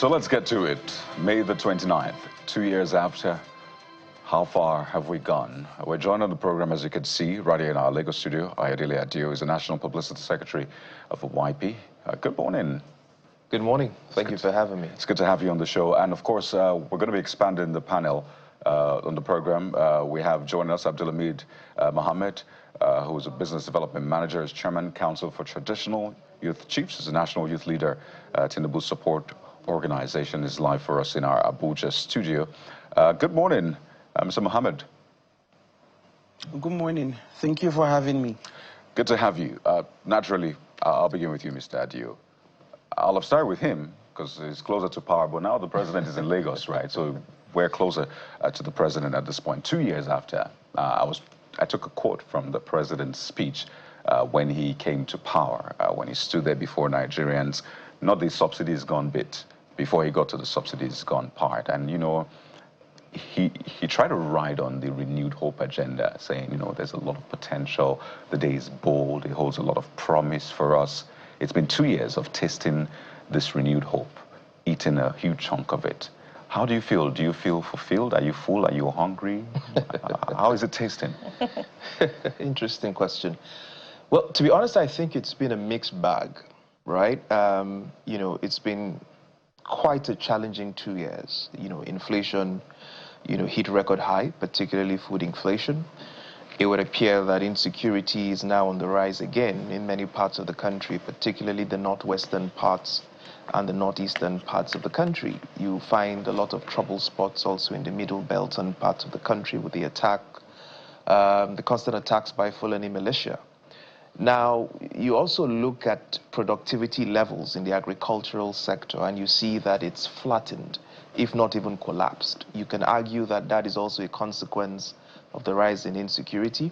So let's get to it. May the 29th, 2 years after, how far have we gone? We're joined on the program, as you can see, right here in our Lagos studio. Ayodele Adio is the National Publicity Secretary of YP. Good morning. Good morning. Thank you for having me. It's good to have you on the show. And of course, we're going to be expanding the panel on the program. We have joining us Abdulhamid Mohammed, who is a business development manager, is chairman, council for traditional youth chiefs, is a national youth leader. Tinubu support organization is live for us in our Abuja studio. Good morning, Mr. Mohammed. Good morning. Thank you for having me. Good to have you. Naturally, I'll begin with you, Mr. Adio. I'll have started with him because he's closer to power, but now the president is in Lagos, right? So we're closer to the president at this point. 2 years after, I took a quote from the president's speech when he came to power, when he stood there before Nigerians, not the subsidies gone bit, before he got to the subsidies gone part. And, you know, he tried to ride on the renewed hope agenda, saying, you know, there's a lot of potential, the day is bold, it holds a lot of promise for us. It's been 2 years of tasting this renewed hope, eating a huge chunk of it. How do you feel? Do you feel fulfilled? Are you full? Are you hungry? How is it tasting? Interesting question. Well, to be honest, I think it's been a mixed bag, right? You know, it's been quite a challenging 2 years. You know, inflation, you know, hit record high, particularly food inflation. It would appear that insecurity is now on the rise again in many parts of the country, particularly the northwestern parts and the northeastern parts of the country. You find a lot of trouble spots also in the middle belt and parts of the country with the the constant attacks by Fulani militia. Now, you also look at productivity levels in the agricultural sector and you see that it's flattened, if not even collapsed. You can argue that that is also a consequence of the rise in insecurity,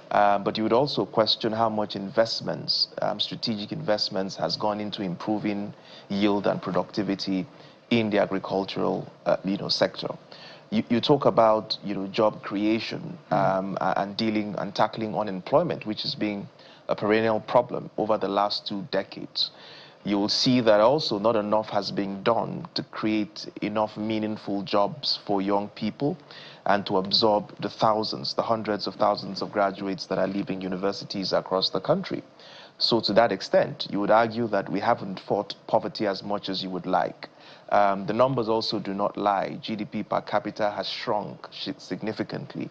but you would also question how much investments, strategic investments, has gone into improving yield and productivity in the agricultural, sector. You talk about, job creation and dealing and tackling unemployment, which has been a perennial problem over the last 2 decades. You will see that also not enough has been done to create enough meaningful jobs for young people and to absorb the thousands, the hundreds of thousands of graduates that are leaving universities across the country. So to that extent, you would argue that we haven't fought poverty as much as you would like. The numbers also do not lie. GDP per capita has shrunk significantly.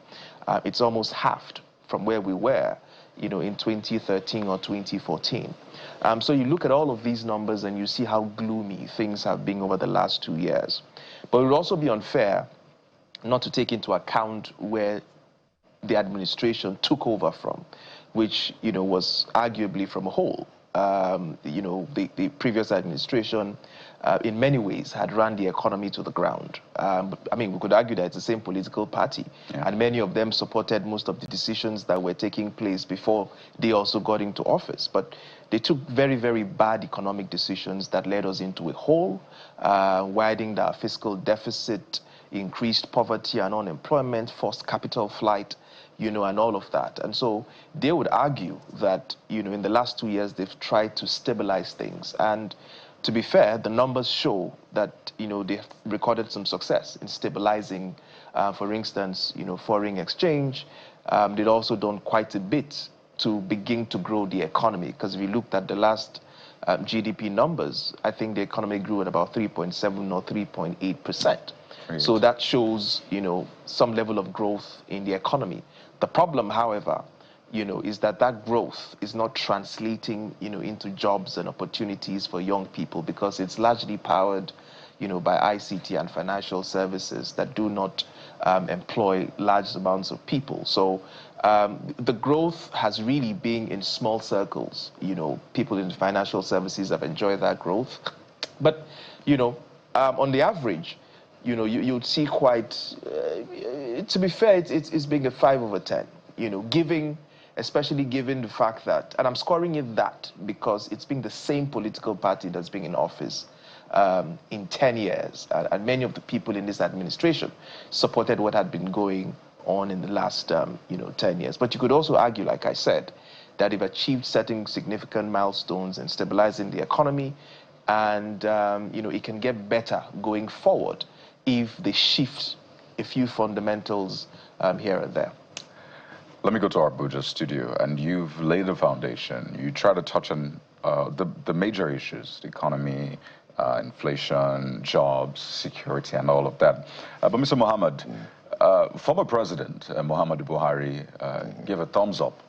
It's almost halved from where we were, in 2013 or 2014. So you look at all of these numbers and you see how gloomy things have been over the last 2 years. But it would also be unfair not to take into account where the administration took over from, which, was arguably from a whole. The previous administration, in many ways, had run the economy to the ground. We could argue that it's the same political party, and many of them supported most of the decisions that were taking place before they also got into office. But they took very, very bad economic decisions that led us into a hole, widening our fiscal deficit, increased poverty and unemployment, forced capital flight, and all of that. And so they would argue that, in the last 2 years, they've tried to stabilize things. And to be fair, the numbers show that, they've recorded some success in stabilizing, for instance, foreign exchange. They've also done quite a bit to begin to grow the economy. Because if you looked at the last GDP numbers, I think the economy grew at about 3.7 or 3.8%. So that shows, some level of growth in the economy. The problem, however, is that growth is not translating, into jobs and opportunities for young people because it's largely powered, by ICT and financial services that do not employ large amounts of people. So the growth has really been in small circles. People in financial services have enjoyed that growth. But, on the average, you'd see quite, to be fair, it's being a 5 over 10, especially given the fact that, and I'm scoring it that because it's been the same political party that's been in office in 10 years. And many of the people in this administration supported what had been going on in the last, 10 years. But you could also argue, like I said, that they've achieved certain significant milestones in stabilizing the economy, and it can get better going forward if they shift a few fundamentals here and there. Let me go to our Abuja studio, and you've laid the foundation. You try to touch on the major issues, the economy, inflation, jobs, security, and all of that. But Mr. Mohammed, former President Muhammadu Buhari gave a thumbs up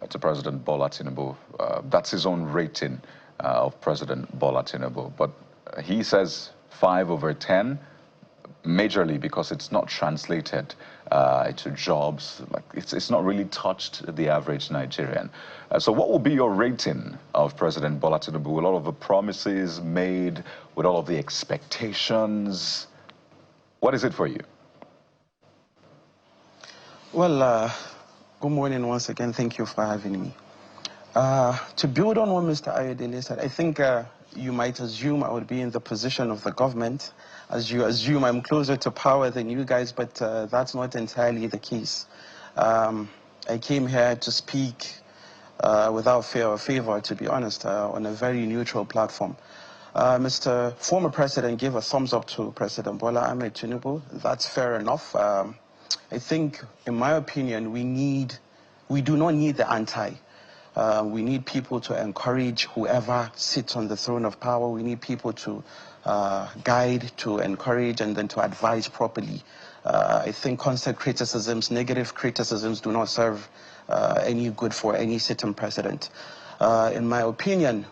to President Bola Tinubu. That's his own rating of President Bola Tinubu. But he says 5/10, majorly because it's not translated to jobs. Like it's not really touched the average Nigerian. So what will be your rating of President Bola Tinubu with all of the promises made, with all of the expectations? What is it for you? Well, good morning once again. Thank you for having me. To build on what Mr. Ayodele said, I think you might assume I would be in the position of the government, as you assume I'm closer to power than you guys, but that's not entirely the case. I came here to speak without fear or favor, to be honest, on a very neutral platform. Mr. Former President gave a thumbs up to President Bola Ahmed Tinubu. That's fair enough. I think, in my opinion, we do not need the anti. We need people to encourage whoever sits on the throne of power. We need people to guide, to encourage, and then to advise properly. I think constant criticisms, negative criticisms do not serve any good for any sitting president. In my opinion,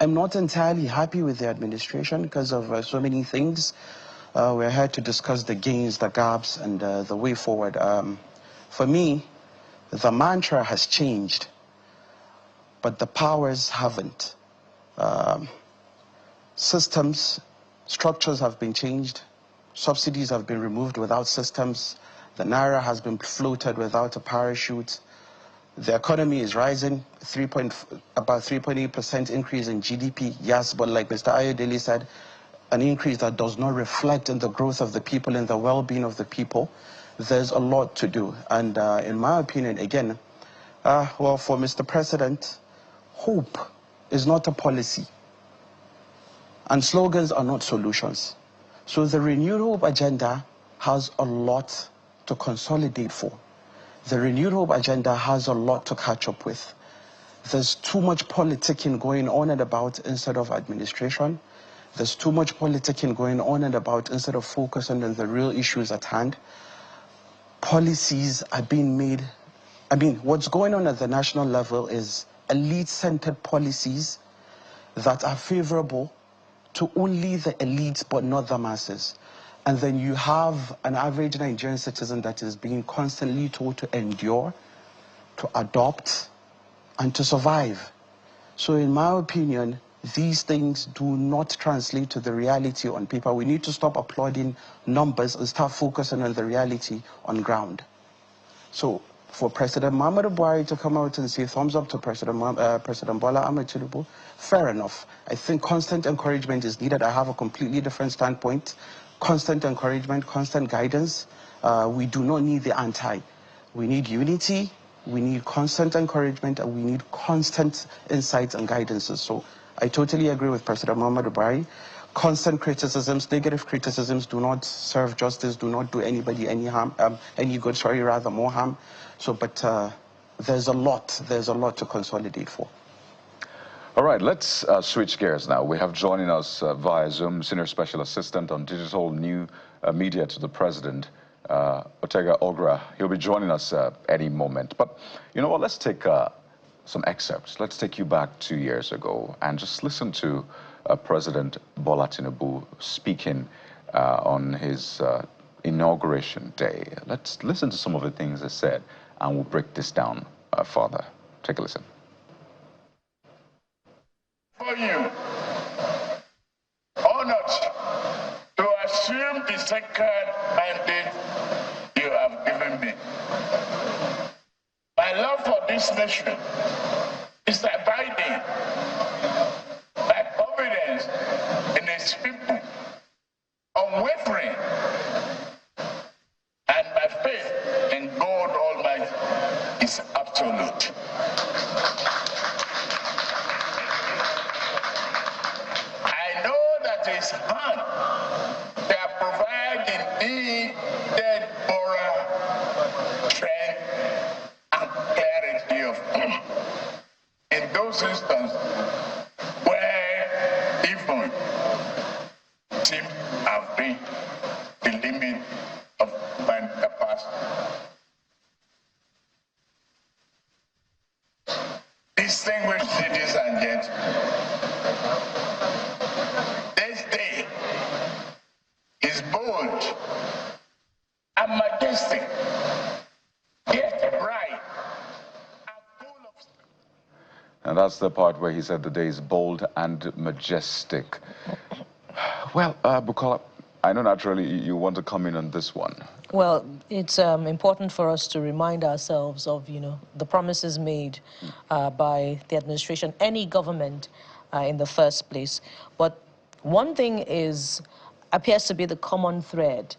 I'm not entirely happy with the administration because of so many things. We're here to discuss the gains, the gaps, and the way forward. For me, the mantra has changed, but the powers haven't. Systems, structures have been changed. Subsidies have been removed without systems. The Naira has been floated without a parachute. The economy is rising, about 3.8% increase in GDP. Yes, but like Mr. Ayodele said, an increase that does not reflect in the growth of the people and the well-being of the people. There's a lot to do. And in my opinion, again, well, for Mr. President, hope is not a policy. And slogans are not solutions. So the Renewed Hope agenda has a lot to consolidate for. The Renewed Hope agenda has a lot to catch up with. There's too much politicking going on and about instead of administration. There's too much politicking going on and about instead of focusing on the real issues at hand. Policies are being made. I mean, what's going on at the national level is elite-centered policies that are favorable to only the elites but not the masses. And then you have an average Nigerian citizen that is being constantly told to endure, to adopt, and to survive. So in my opinion, these things do not translate to the reality on paper. We need to stop applauding numbers and start focusing on the reality on ground. So for President Muhammadu Buhari to come out and say thumbs up to President Bola Ahmed Tinubu, fair enough. I think constant encouragement is needed. I have a completely different standpoint. Constant encouragement, constant guidance. We do not need the anti. We need unity, we need constant encouragement, and we need constant insights and guidances. So I totally agree with President Muhammadu Buhari. Constant criticisms, negative criticisms do not serve justice, do not do anybody any harm, any good, sorry, rather more harm. So, but there's a lot to consolidate for. All right, let's switch gears now. We have joining us via Zoom, Senior Special Assistant on Digital New Media to the President, Otega Ogra. He'll be joining us any moment. But you know what, let's take some excerpts. Let's take you back 2 years ago and just listen to President Bola Tinubu speaking on his inauguration day. Let's listen to some of the things he said, and we'll break this down further. Take a listen. For you, honored to assume the sacred mandate you have given me. My love for this nation is abiding. My confidence in its people, unwavering, and my faith in God Almighty is absolute. I hand. They are providing needed moral strength and clarity of in those instances where even teams have reached the limit of man capacity. Distinguished ladies and gentlemen, this day is bold and majestic, yet bright and full of... And that's the part where he said the day is bold and majestic. Well, Bukola, I know naturally you want to come in on this one. Well, it's important for us to remind ourselves of, the promises made by the administration, any government in the first place. But one thing appears to be the common thread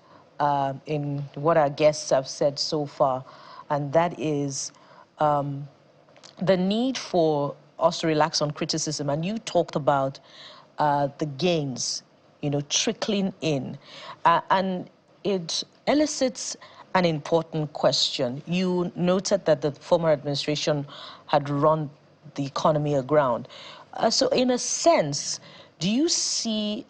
in what our guests have said so far, and that is the need for us to relax on criticism. And you talked about the gains, trickling in. And it elicits an important question. You noted that the former administration had run the economy aground. So in a sense, do you see,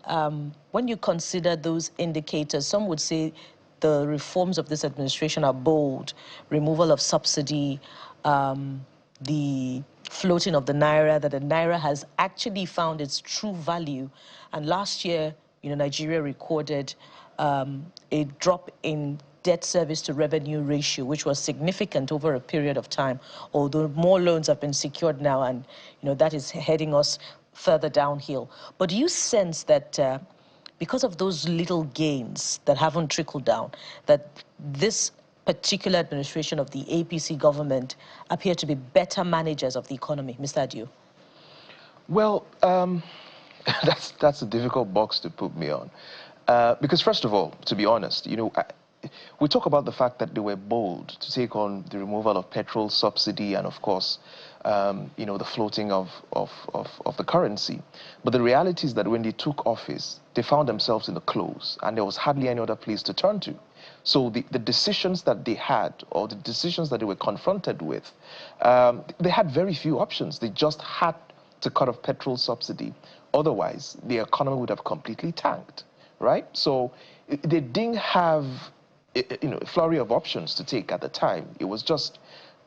when you consider those indicators, some would say the reforms of this administration are bold, removal of subsidy, the floating of the naira, that the naira has actually found its true value. And last year, Nigeria recorded a drop in debt service to revenue ratio, which was significant over a period of time, although more loans have been secured now, and that is heading us further downhill. But do you sense that because of those little gains that haven't trickled down, that this particular administration of the APC government appear to be better managers of the economy? Mr. Adio. Well, that's a difficult box to put me on. Because first of all, to be honest, we talk about the fact that they were bold to take on the removal of petrol subsidy and, of course, the floating of the currency. But the reality is that when they took office, they found themselves in the close, and there was hardly any other place to turn to. So the decisions that they had, or the decisions that they were confronted with, they had very few options. They just had to cut off petrol subsidy. Otherwise, the economy would have completely tanked, right? So they didn't have a flurry of options to take at the time. It was just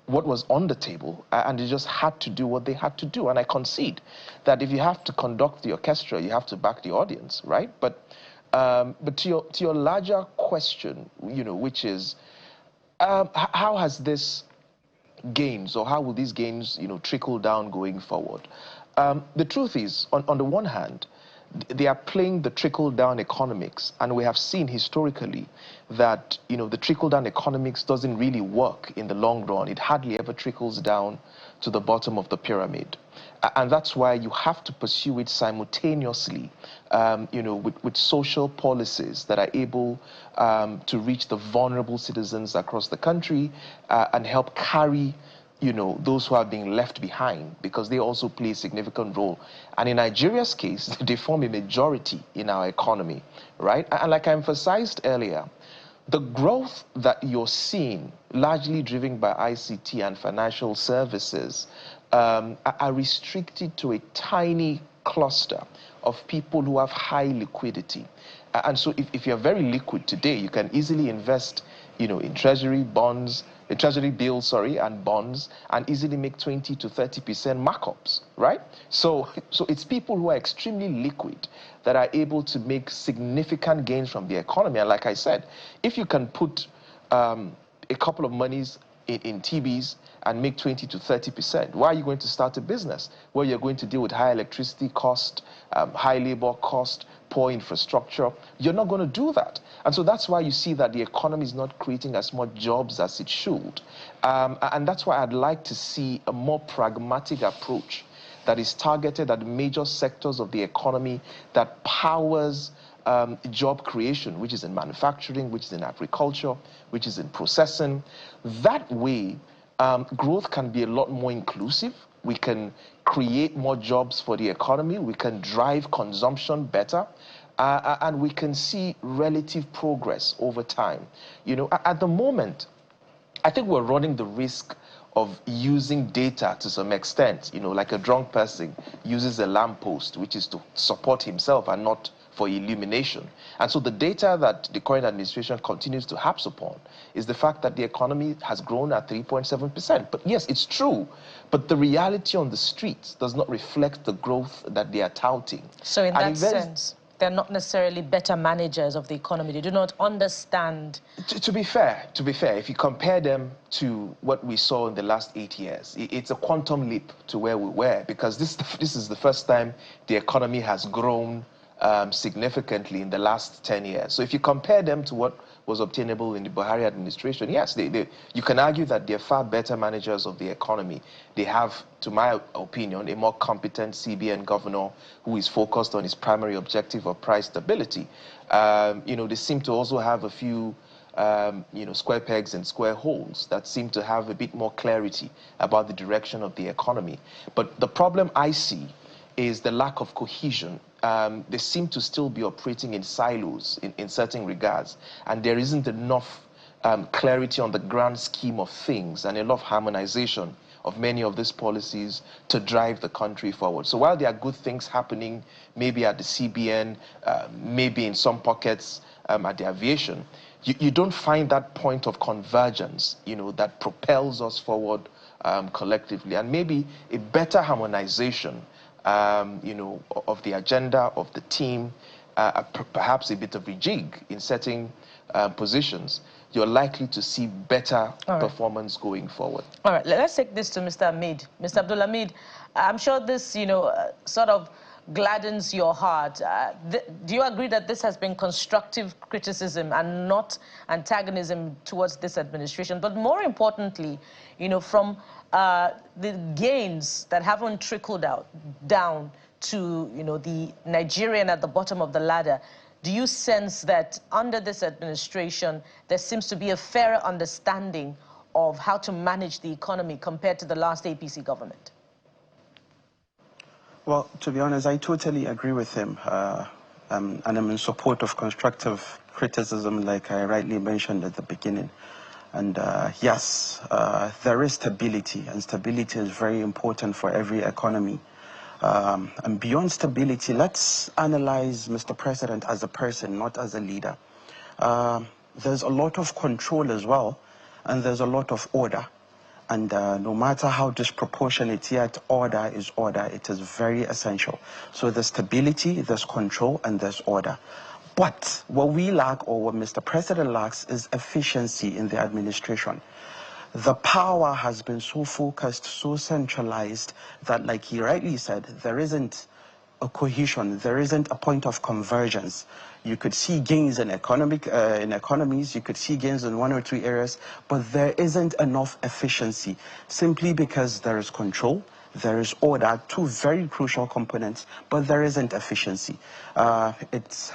what was on the table, and they just had to do what they had to do. And I concede that if you have to conduct the orchestra, you have to back the audience, right? But to your larger question, which is how has this gains, or how will these gains, trickle down going forward? The truth is, on the one hand, they are playing the trickle-down economics, and we have seen historically that the trickle-down economics doesn't really work in the long run. It hardly ever trickles down to the bottom of the pyramid, and that's why you have to pursue it simultaneously, with social policies that are able to reach the vulnerable citizens across the country and help carry those who are being left behind, because they also play a significant role. And in Nigeria's case, they form a majority in our economy, right? And like I emphasized earlier, the growth that you're seeing, largely driven by ICT and financial services, are restricted to a tiny cluster of people who have high liquidity. And so if you're very liquid today, you can easily invest in treasury bills, and bonds, and easily make 20 to 30% markups, right? So it's people who are extremely liquid that are able to make significant gains from the economy. And like I said, if you can put a couple of monies in TBs and make 20 to 30%, why are you going to start a business where you're going to deal with high electricity cost, high labor cost, poor infrastructure? You're not going to do that. And so that's why you see that the economy is not creating as much jobs as it should. And that's why I'd like to see a more pragmatic approach that is targeted at major sectors of the economy that powers job creation, which is in manufacturing, which is in agriculture, which is in processing. That way, growth can be a lot more inclusive. We can create more jobs for the economy. We can drive consumption better. and we can see relative progress over time. You know, at the moment, I think we're running the risk of using data to some extent, you know, like a drunk person uses a lamppost, which is to support himself and not for illumination. And so the data that the current administration continues to harp upon is the fact that the economy has grown at 3.7%. But yes, it's true, but the reality on the streets does not reflect the growth that they are touting. So in that sense, they're not necessarily better managers of the economy. They do not understand. To be fair, if you compare them to what we saw in the last 8 years, it's a quantum leap to where we were, because this is the first time the economy has grown significantly in the last 10 years. So if you compare them to what was obtainable in the Buhari administration, yes, you can argue that they're far better managers of the economy. They have, to my opinion, a more competent CBN governor who is focused on his primary objective of price stability. You know, they seem to also have a few you know, square pegs and square holes that seem to have a bit more clarity about the direction of the economy. But the problem I see is the lack of cohesion. They seem to still be operating in silos in certain regards, and there isn't enough clarity on the grand scheme of things and enough harmonization of many of these policies to drive the country forward. So while there are good things happening, maybe at the CBN, maybe in some pockets at the aviation, you don't find that point of convergence, you know, that propels us forward collectively, and maybe a better harmonization you know, of the agenda, of the team, perhaps a bit of rejig in certain positions, you're likely to see better performance going forward. All right, let's take this to Mr. Hamid. Mr. Abdul Hamid, I'm sure this, you know, sort of gladdens your heart. Do you agree that this has been constructive criticism and not antagonism towards this administration? But more importantly, you know, from the gains that haven't trickled down to, you know, the Nigerian at the bottom of the ladder, do you sense that under this administration there seems to be a fairer understanding of how to manage the economy compared to the last APC government? Well, to be honest, I totally agree with him, and I'm in support of constructive criticism, like I rightly mentioned at the beginning. And yes, there is stability, and stability is very important for every economy. And beyond stability, let's analyze Mr. President as a person, not as a leader. There's a lot of control as well, and there's a lot of order. And no matter how disproportionate, yet order is order. It is very essential. So there's stability, there's control, and there's order. But what we lack, or what Mr. President lacks, is efficiency in the administration. The power has been so focused, so centralized, that, like he rightly said, there isn't a cohesion, there isn't a point of convergence. You could see gains in economies, you could see gains in 1 or 2 areas, but there isn't enough efficiency, simply because there is control, there is order, 2 very crucial components, but there isn't efficiency. It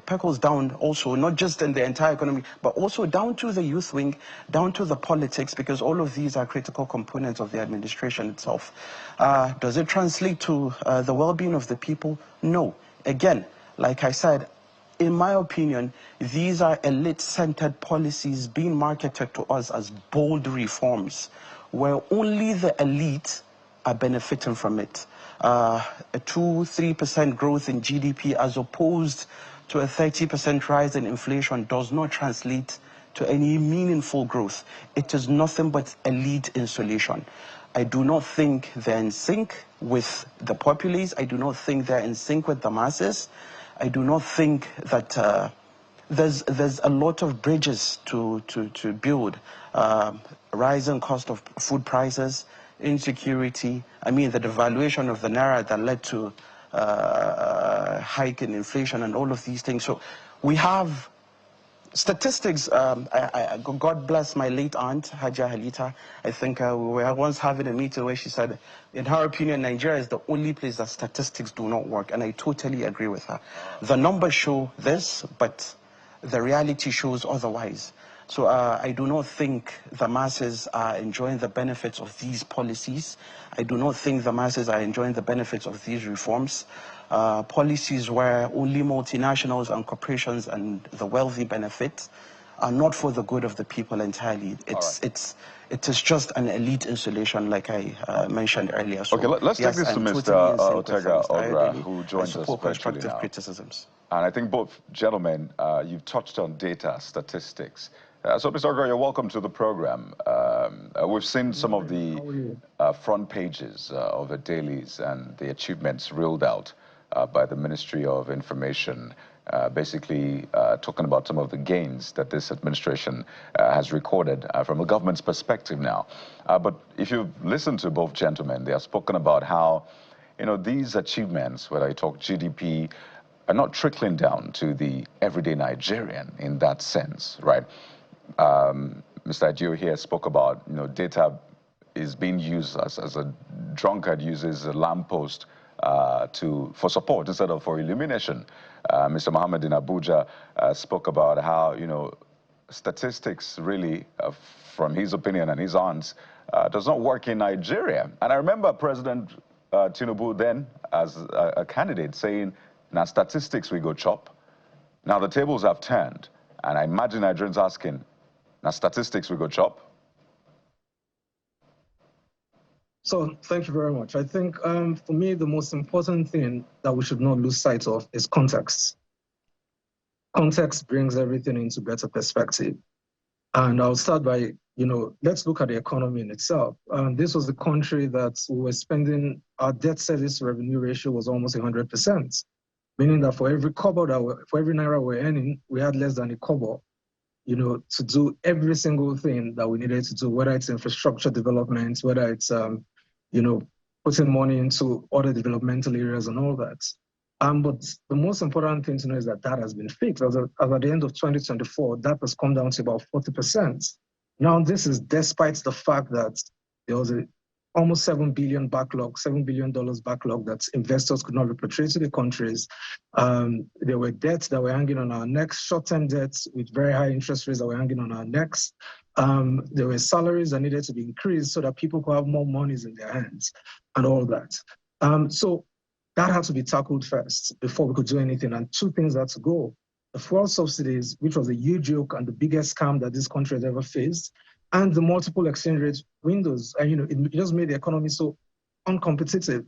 percolates down also, not just in the entire economy, but also down to the youth wing, down to the politics, because all of these are critical components of the administration itself. Does it translate to the well-being of the people? No. Again, like I said, in my opinion, these are elite-centered policies being marketed to us as bold reforms, where only the elite are benefiting from it. A 2-3% growth in GDP as opposed to a 30% rise in inflation does not translate to any meaningful growth. It is nothing but elite insulation. I do not think they're in sync with the populace. I do not think they're in sync with the masses. I do not think that there's a lot of bridges to build. Rising cost of food prices, insecurity, I mean the devaluation of the naira that led to hike in inflation and all of these things. So we have statistics. God bless my late aunt, Haja Halita. I think we were once having a meeting where she said, in her opinion, Nigeria is the only place that statistics do not work. And I totally agree with her. The numbers show this, but the reality shows otherwise. So I do not think the masses are enjoying the benefits of these policies. I do not think the masses are enjoying the benefits of these reforms. policies where only multinationals and corporations and the wealthy benefit are not for the good of the people entirely. It is just an elite installation, like I mentioned earlier. So, Okay, let's take yes, this to I'm Mr. totally in sync with Ortega Mr. Ogra, Ayodele. who I joins us support virtually constructive now. criticisms. And I think both gentlemen, you've touched on data, statistics. So, Mr. Ogra, you're welcome to the program. We've seen some of the front pages of the dailies and the achievements reeled out by the Ministry of Information, basically talking about some of the gains that this administration has recorded from a government's perspective now. But if you've listened to both gentlemen, they have spoken about how, you know, these achievements, whether you talk GDP, are not trickling down to the everyday Nigerian in that sense, right? Mr. Adio here spoke about, you know, data is being used as a drunkard uses a lamppost for support instead of for illumination. Mr. Mohammed in Abuja spoke about how, you know, statistics really, from his opinion and his aunt's, does not work in Nigeria. And I remember President Tinubu then, as a candidate, saying, now statistics we go chop. Now the tables have turned, and I imagine Nigerians asking, now statistics we go chop. So thank you very much. I think for me, the most important thing that we should not lose sight of is context. Context brings everything into better perspective. And I'll start by, you know, let's look at the economy in itself. This was the country that we were spending, our debt service revenue ratio was almost 100%, meaning that for every kobo for every naira we're earning, we had less than a kobo, you know, to do every single thing that we needed to do, whether it's infrastructure development, whether it's, you know, putting money into other developmental areas and all that. But the most important thing to know is that that has been fixed. As at the end of 2024, that has come down to about 40%. Now, this is despite the fact that there was a almost $7 billion backlog that investors could not repatriate to the countries. There were debts that were hanging on our necks, short-term debts with very high interest rates that were hanging on our necks. There were salaries that needed to be increased so that people could have more monies in their hands and all that. So that had to be tackled first before we could do anything. And two things had to go. The fuel subsidies, which was a huge joke and the biggest scam that this country has ever faced, and the multiple exchange rate windows. And, you know, it just made the economy so uncompetitive.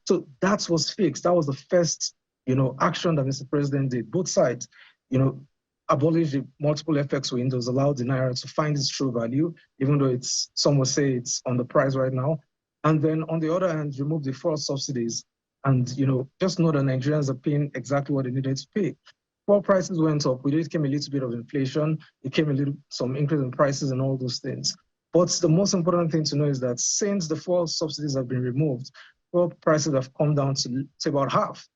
So that was fixed. That was the first, you know, action that Mr. President did. Both sides, you know, abolished the multiple FX windows, allowed the naira to find its true value, even though it's, some will say it's on the price right now. And then on the other hand, remove the fuel subsidies. And, you know, just know that Nigerians are paying exactly what they needed to pay. Fuel prices went up. With it came a little bit of inflation. It came some increase in prices and all those things. But the most important thing to know is that since the fuel subsidies have been removed, fuel prices have come down to about half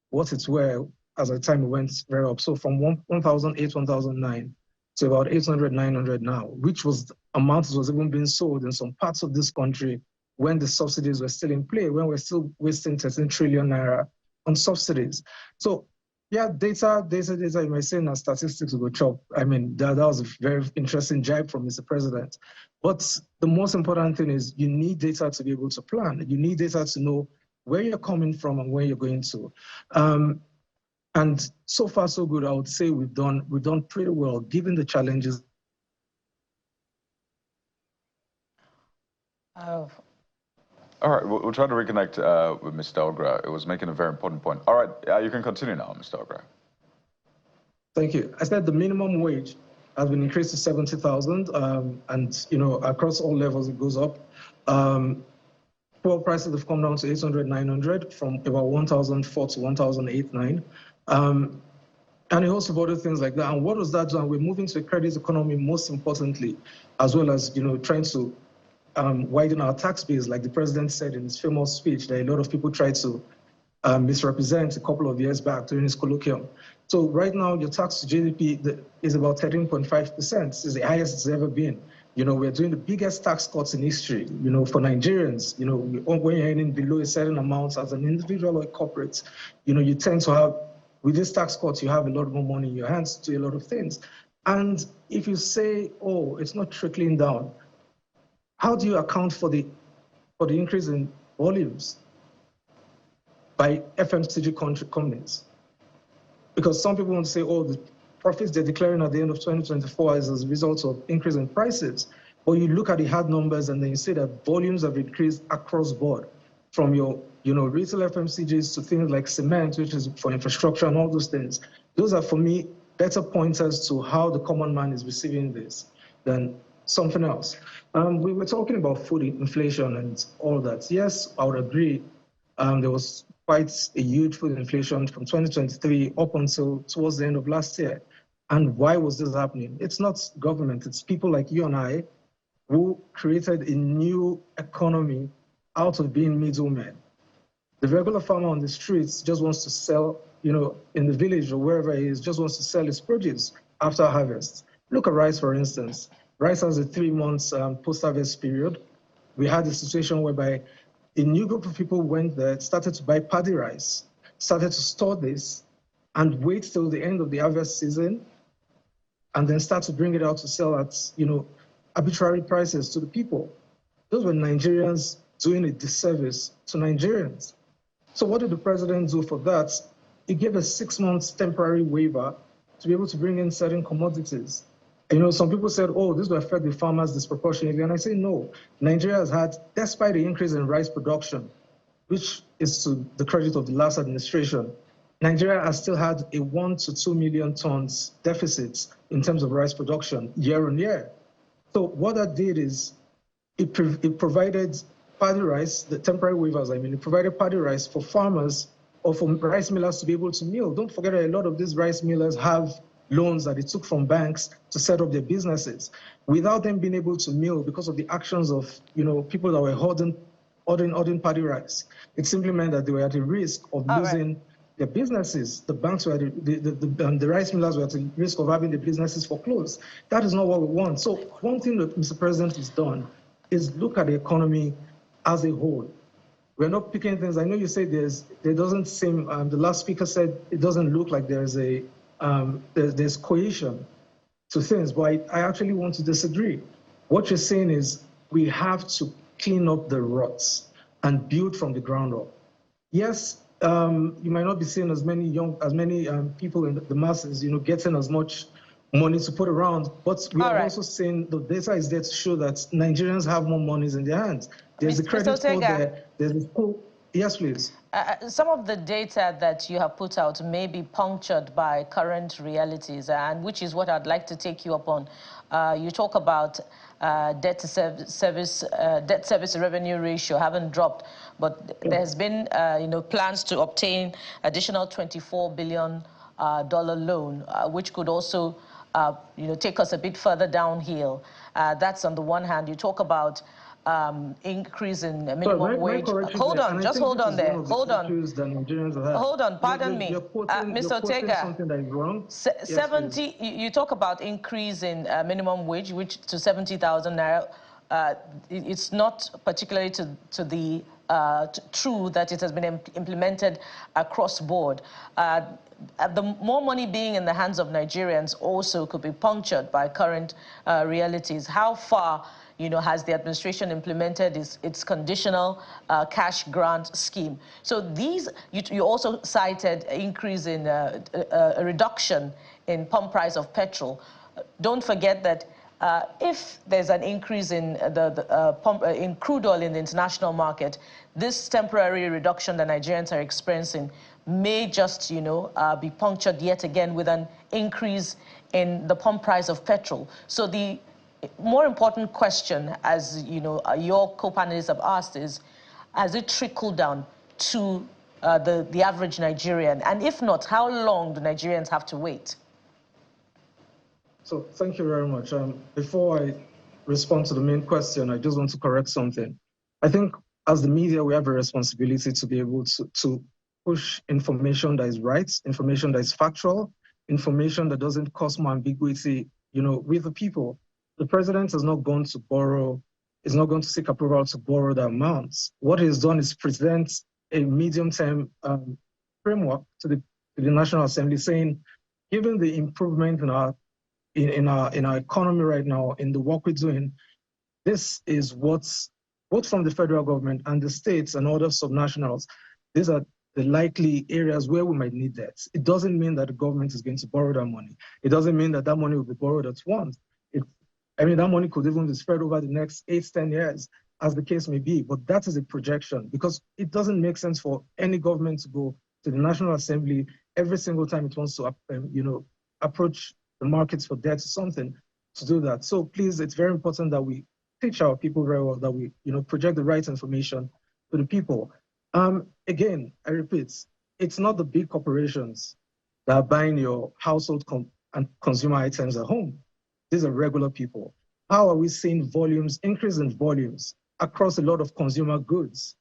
what it were as the time it went very up. So from 1,008, 1,009 to about 800, 900 now, which was the amount that was even being sold in some parts of this country when the subsidies were still in play, when we're still wasting 13 trillion naira on subsidies. So yeah, data, you might say now statistics will go chop. I mean, that was a very interesting jibe from Mr. President. But the most important thing is you need data to be able to plan. You need data to know where you're coming from and where you're going to. And so far, so good. I would say we've done pretty well, given the challenges. All right, we'll try to reconnect with Mr. Ogra. It was making a very important point. All right, you can continue now, Mr. Ogra. Thank you. I said the minimum wage has been increased to 70,000, and you know across all levels it goes up. Fuel prices have come down to 800, 900 from about 1,004 to 1,089, and a host of other things like that. And what does that do? And we're moving to a credit economy, most importantly, as well as trying to widen our tax base, like the president said in his famous speech that a lot of people tried to misrepresent a couple of years back during his colloquium. So right now, your tax to GDP is about 13.5%. It's the highest it's ever been. You know, we're doing the biggest tax cuts in history, you know, for Nigerians. You know, when you're earning below a certain amount as an individual or a corporate, you know, you tend to have, with these tax cuts, you have a lot more money in your hands to do a lot of things. And if you say, oh, it's not trickling down, how do you account for the increase in volumes? by FMCG companies. Because some people want to say, oh, the profits they're declaring at the end of 2024 is as a result of increase in prices. But you look at the hard numbers and then you see that volumes have increased across board, from your retail FMCGs to things like cement, which is for infrastructure and all those things. Those are, for me, better pointers to how the common man is receiving this than something else. We were talking about food inflation and all that. Yes, I would agree. There was quite a huge food inflation from 2023 up until towards the end of last year. And why was this happening? It's not government, it's people like you and I who created a new economy out of being middlemen. The regular farmer on the streets just wants to sell, in the village or wherever he is, just wants to sell his produce after harvest. Look at rice, for instance. Rice has a 3 months post-harvest period. We had a situation whereby a new group of people went there, started to buy paddy rice, started to store this, and wait till the end of the harvest season, and then start to bring it out to sell at, arbitrary prices to the people. Those were Nigerians doing a disservice to Nigerians. So what did the president do for that? He gave a 6 months temporary waiver to be able to bring in certain commodities. And, some people said, oh, this will affect the farmers disproportionately. And I say, no. Nigeria has had, despite the increase in rice production, which is to the credit of the last administration, Nigeria has still had a 1 to 2 million tons deficit in terms of rice production year on year. So what that did is it provided paddy rice, the temporary waivers, it provided paddy rice for farmers or for rice millers to be able to mill. Don't forget that a lot of these rice millers have loans that they took from banks to set up their businesses. Without them being able to mill because of the actions of people that were hoarding paddy rice, it simply meant that they were at a risk of losing their businesses. The banks were the rice millers were at a risk of having their businesses foreclosed. That is not what we want. So one thing that Mr. President has done is look at the economy as a whole. We're not picking things. I know you say there doesn't seem, the last speaker said it doesn't look like there's cohesion to things, but I actually want to disagree. What you're saying is we have to clean up the ruts and build from the ground up. Yes, you might not be seeing as many people in the masses, getting as much money to put around, but we are also seeing the data is there to show that Nigerians have more monies in their hands. There's a credit code there. There's a school. Yes, please. Some of the data that you have put out may be punctured by current realities, and which is what I'd like to take you up on. You talk about debt service revenue ratio haven't dropped, but there's been plans to obtain additional $24 billion loan, which could also take us a bit further downhill. That's on the one hand. You talk about increase in minimum wage. Hold on, just hold on there. Hold on. Hold on, pardon me. Mr. Otega, something that is wrong. 70, you talk about increase in minimum wage, which to 70,000 naira. It's not particularly to the true that it has been implemented across board. The more money being in the hands of Nigerians also could be punctured by current realities. How far has the administration implemented its conditional cash grant scheme? So these, you also cited increase in a reduction in pump price of petrol. Don't forget that if there's an increase in in crude oil in the international market, this temporary reduction that Nigerians are experiencing may just, be punctured yet again with an increase in the pump price of petrol. So the more important question, as your co-panelists have asked, is: has it trickled down to the average Nigerian? And if not, how long do Nigerians have to wait? So thank you very much. Before I respond to the main question, I just want to correct something. I think as the media, we have a responsibility to be able to push information that is right, information that is factual, information that doesn't cause more ambiguity, with the people. The president has not gone to borrow, is not going to seek approval to borrow the amounts. What he's done is present a medium-term framework to the National Assembly, saying, given the improvement in our economy right now, in the work we're doing, this is what's both from the federal government and the states and other subnationals. These are the likely areas where we might need that. It doesn't mean that the government is going to borrow that money. It doesn't mean that that money will be borrowed at once. That money could even be spread over the next 8-10 years, as the case may be. But that is a projection, because it doesn't make sense for any government to go to the National Assembly every single time it wants to, approach the markets for debt or something to do that. So please, it's very important that we teach our people very well, that we, project the right information to the people. Again, I repeat, it's not the big corporations that are buying your household and consumer items at home. These are regular people. How are we seeing increase in volumes across a lot of consumer goods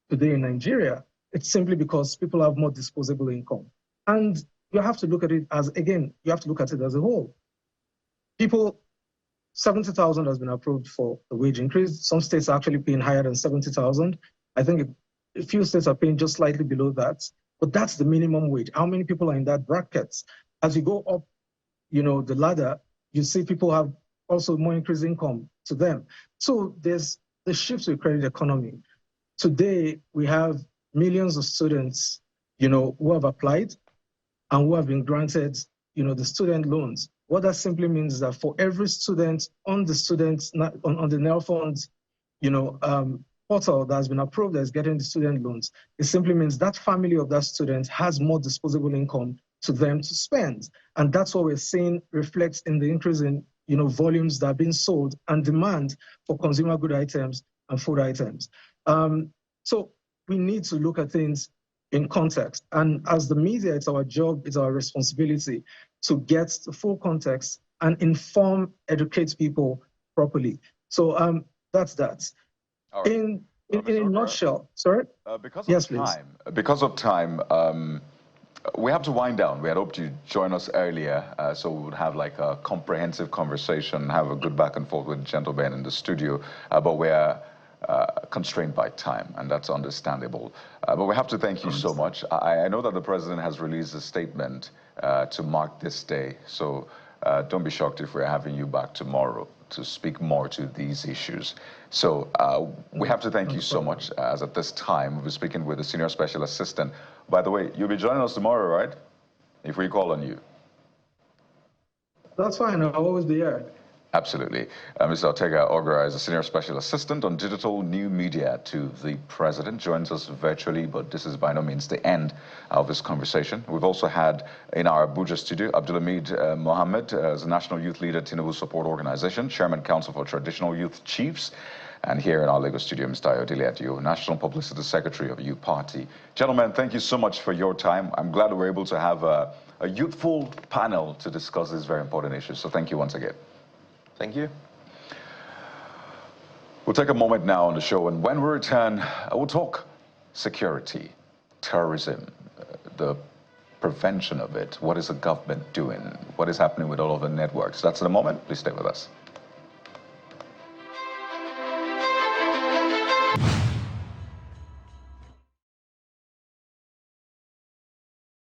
today in Nigeria? It's simply because people have more disposable income. And you have to look at it as, again, you have to look at it as a whole. 70,000 has been approved for the wage increase. Some states are actually paying higher than 70,000. I think a few states are paying just slightly below that, but that's the minimum wage. How many people are in that bracket? As you go up, the ladder, you see people have also more increased income to them. So there's the shift to a credit economy. Today, we have millions of students, who have applied and who have been granted, the student loans. What that simply means is that for every student on the NEL Fund, portal that has been approved that is getting the student loans, it simply means that family of that student has more disposable income to them to spend. And that's what we're seeing reflects in the increase in, volumes that are being sold and demand for consumer good items and food items. So we need to look at things in context. And as the media, it's our job, it's our responsibility to get the full context and inform, educate people properly. So that's that. Right. In a nutshell, sorry? Because of time, we have to wind down. We had hoped you'd join us earlier, so we would have like a comprehensive conversation, have a good back and forth with the gentlemen in the studio, but we're constrained by time, and that's understandable. But we have to thank you so much. I know that the president has released a statement to mark this day, so don't be shocked if we're having you back tomorrow to speak more to these issues. So we have to thank you so much, as at this time we'll be speaking with the Senior Special Assistant. By the way, you'll be joining us tomorrow, right? If we call on you. That's fine, I'll always be here. Absolutely. Mr. Ortega Ogura is a Senior Special Assistant on Digital New Media to the President, joins us virtually, but this is by no means the end of this conversation. We've also had in our Abuja studio, Abdulhamid Mohammed, as a National Youth Leader, Tinubu Support Organization, Chairman Council for Traditional Youth Chiefs, and here in our Lagos studio, Mr. Ayodele Adio, National Publicity Secretary of U Party. Gentlemen, thank you so much for your time. I'm glad we were able to have a youthful panel to discuss these very important issues, so thank you once again. Thank you. We'll take a moment now on the show, and when we return, we'll talk security, terrorism, the prevention of it. What is the government doing? What is happening with all of the networks? That's in a moment. Please stay with us.